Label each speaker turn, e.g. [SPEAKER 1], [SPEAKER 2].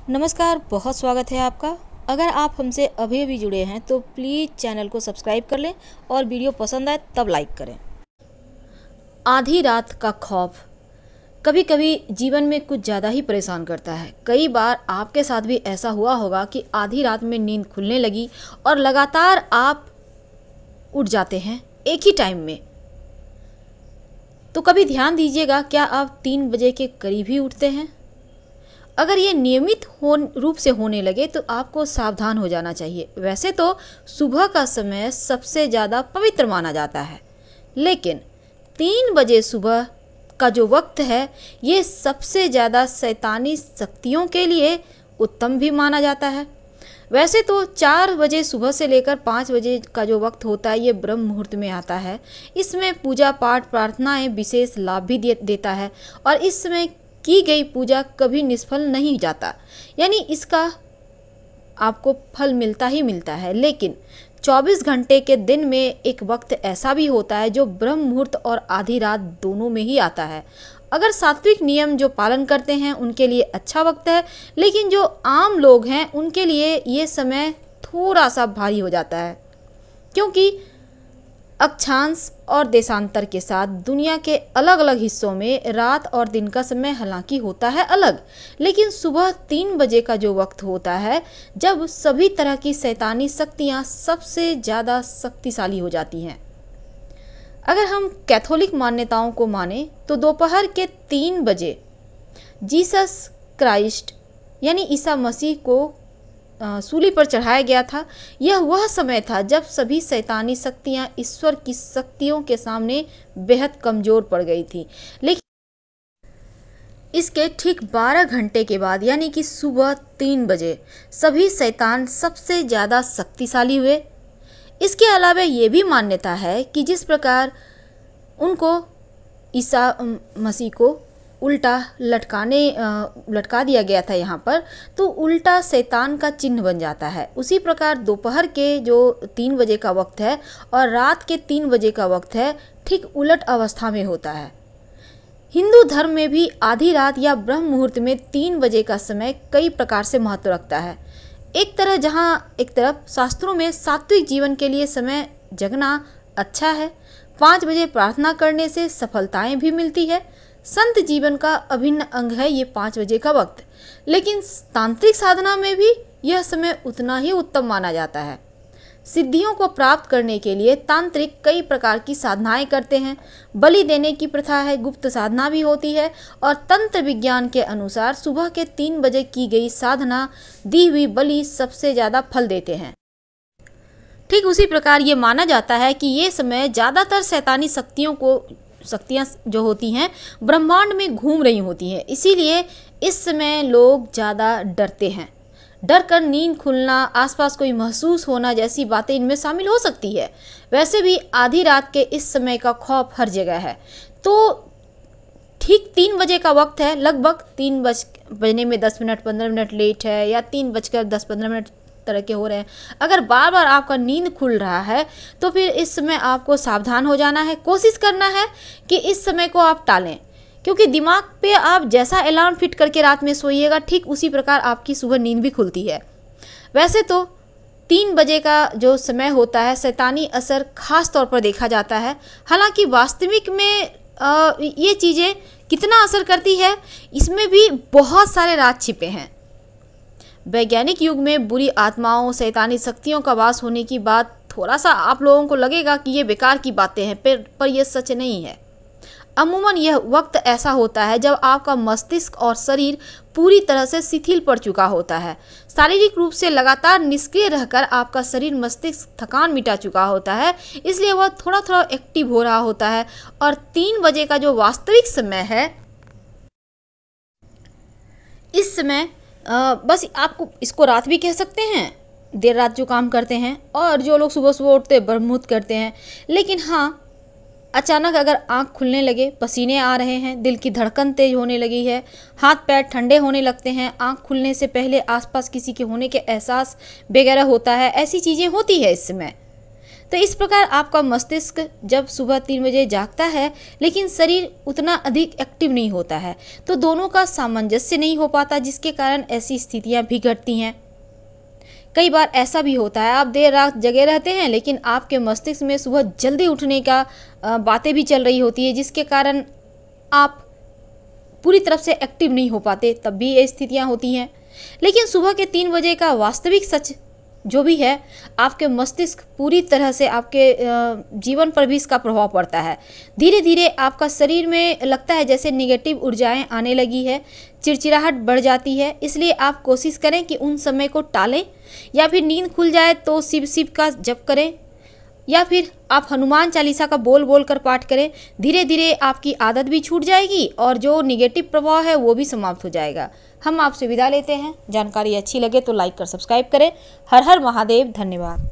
[SPEAKER 1] नमस्कार, बहुत स्वागत है आपका। अगर आप हमसे अभी अभी जुड़े हैं तो प्लीज़ चैनल को सब्सक्राइब कर लें और वीडियो पसंद आए तब लाइक करें। आधी रात का खौफ कभी कभी जीवन में कुछ ज़्यादा ही परेशान करता है। कई बार आपके साथ भी ऐसा हुआ होगा कि आधी रात में नींद खुलने लगी और लगातार आप उठ जाते हैं एक ही टाइम में। तो कभी ध्यान दीजिएगा, क्या आप 3 बजे के करीब ही उठते हैं? अगर ये नियमित रूप से होने लगे तो आपको सावधान हो जाना चाहिए। वैसे तो सुबह का समय सबसे ज़्यादा पवित्र माना जाता है, लेकिन 3 बजे सुबह का जो वक्त है ये सबसे ज़्यादा शैतानी शक्तियों के लिए उत्तम भी माना जाता है। वैसे तो 4 बजे सुबह से लेकर 5 बजे का जो वक्त होता है ये ब्रह्म मुहूर्त में आता है। इसमें पूजा पाठ प्रार्थनाएं विशेष लाभ भी देता है और इस समय की गई पूजा कभी निष्फल नहीं जाता, यानी इसका आपको फल मिलता ही मिलता है। लेकिन 24 घंटे के दिन में एक वक्त ऐसा भी होता है जो ब्रह्म मुहूर्त और आधी रात दोनों में ही आता है। अगर सात्विक नियम जो पालन करते हैं उनके लिए अच्छा वक्त है, लेकिन जो आम लोग हैं उनके लिए ये समय थोड़ा सा भारी हो जाता है, क्योंकि अक्षांश और देशांतर के साथ दुनिया के अलग अलग हिस्सों में रात और दिन का समय हालांकि होता है अलग, लेकिन सुबह 3 बजे का जो वक्त होता है जब सभी तरह की शैतानी शक्तियां सबसे ज़्यादा शक्तिशाली हो जाती हैं। अगर हम कैथोलिक मान्यताओं को माने तो दोपहर के 3 बजे जीसस क्राइस्ट यानी ईसा मसीह को सूली पर चढ़ाया गया था। यह वह समय था जब सभी शैतानी शक्तियां ईश्वर की शक्तियों के सामने बेहद कमज़ोर पड़ गई थी। लेकिन इसके ठीक 12 घंटे के बाद यानी कि सुबह 3 बजे सभी शैतान सबसे ज़्यादा शक्तिशाली हुए। इसके अलावा ये भी मान्यता है कि जिस प्रकार उनको ईसा मसीह को उल्टा लटका दिया गया था यहाँ पर, तो उल्टा शैतान का चिन्ह बन जाता है। उसी प्रकार दोपहर के जो 3 बजे का वक्त है और रात के 3 बजे का वक्त है ठीक उलट अवस्था में होता है। हिंदू धर्म में भी आधी रात या ब्रह्म मुहूर्त में 3 बजे का समय कई प्रकार से महत्व रखता है। एक तरफ शास्त्रों में सात्विक जीवन के लिए समय जगना अच्छा है। 5 बजे प्रार्थना करने से सफलताएं भी मिलती है। संत जीवन का अभिन्न अंग है ये 5 बजे का वक्त, लेकिन तांत्रिक साधना में भी यह समय उतना ही उत्तम माना जाता है। सिद्धियों को प्राप्त करने के लिए तांत्रिक कई प्रकार की साधनाएं करते हैं। बलि देने की प्रथा है, गुप्त साधना भी होती है और तंत्र विज्ञान के अनुसार सुबह के 3 बजे की गई साधना, दी हुई बलि सबसे ज़्यादा फल देते हैं। ठीक उसी प्रकार ये माना जाता है कि ये समय ज़्यादातर शैतानी शक्तियाँ जो होती हैं ब्रह्मांड में घूम रही होती हैं, इसीलिए इस समय लोग ज़्यादा डरते हैं। डर कर नींद खुलना, आसपास कोई महसूस होना जैसी बातें इनमें शामिल हो सकती है। वैसे भी आधी रात के इस समय का खौफ हर जगह है। तो ठीक 3 बजे का वक्त है, लगभग 3 बजने में 10 मिनट 15 मिनट लेट है या 3 बजकर 10-15 मिनट तरह के हो रहे हैं। अगर बार बार आपका नींद खुल रहा है तो फिर इस समय आपको सावधान हो जाना है। कोशिश करना है कि इस समय को आप टालें, क्योंकि दिमाग पे आप जैसा अलार्म फिट करके रात में सोइएगा ठीक उसी प्रकार आपकी सुबह नींद भी खुलती है। वैसे तो 3 बजे का जो समय होता है शैतानी असर खास तौर पर देखा जाता है। हालांकि वास्तविक में ये चीज़ें कितना असर करती है इसमें भी बहुत सारे राज छिपे हैं। वैज्ञानिक युग में बुरी आत्माओं शैतानी शक्तियों का वास होने की बात थोड़ा सा आप लोगों को लगेगा कि ये बेकार की बातें हैं, पर यह सच नहीं है। अमूमन यह वक्त ऐसा होता है जब आपका मस्तिष्क और शरीर पूरी तरह से शिथिल पड़ चुका होता है। शारीरिक रूप से लगातार निष्क्रिय रहकर आपका शरीर मस्तिष्क थकान मिटा चुका होता है, इसलिए वह थोड़ा थोड़ा एक्टिव हो रहा होता है। और 3 बजे का जो वास्तविक समय है इस समय बस आपको इसको रात भी कह सकते हैं, देर रात जो काम करते हैं और जो लोग सुबह सुबह उठते ब्रह्म मुहूर्त करते हैं। लेकिन हाँ, अचानक अगर आँख खुलने लगे, पसीने आ रहे हैं, दिल की धड़कन तेज होने लगी है, हाथ पैर ठंडे होने लगते हैं, आँख खुलने से पहले आसपास किसी के होने के एहसास वगैरह होता है, ऐसी चीज़ें होती है इस समय, तो इस प्रकार आपका मस्तिष्क जब सुबह 3 बजे जागता है लेकिन शरीर उतना अधिक एक्टिव नहीं होता है, तो दोनों का सामंजस्य नहीं हो पाता, जिसके कारण ऐसी स्थितियां भी घटती हैं। कई बार ऐसा भी होता है, आप देर रात जगे रहते हैं लेकिन आपके मस्तिष्क में सुबह जल्दी उठने का बातें भी चल रही होती है, जिसके कारण आप पूरी तरफ से एक्टिव नहीं हो पाते, तब भी ये स्थितियां होती हैं। लेकिन सुबह के 3 बजे का वास्तविक सच जो भी है, आपके मस्तिष्क पूरी तरह से आपके जीवन पर भी इसका प्रभाव पड़ता है। धीरे धीरे आपका शरीर में लगता है जैसे निगेटिव ऊर्जाएं आने लगी है, चिड़चिड़ाहट बढ़ जाती है। इसलिए आप कोशिश करें कि उन समय को टालें, या फिर नींद खुल जाए तो शिव शिव का जप करें, या फिर आप हनुमान चालीसा का बोल बोल कर पाठ करें। धीरे धीरे आपकी आदत भी छूट जाएगी और जो निगेटिव प्रभाव है वो भी समाप्त हो जाएगा। हम आपसे विदा लेते हैं। जानकारी अच्छी लगे तो लाइक कर सब्सक्राइब करें। हर हर महादेव। धन्यवाद।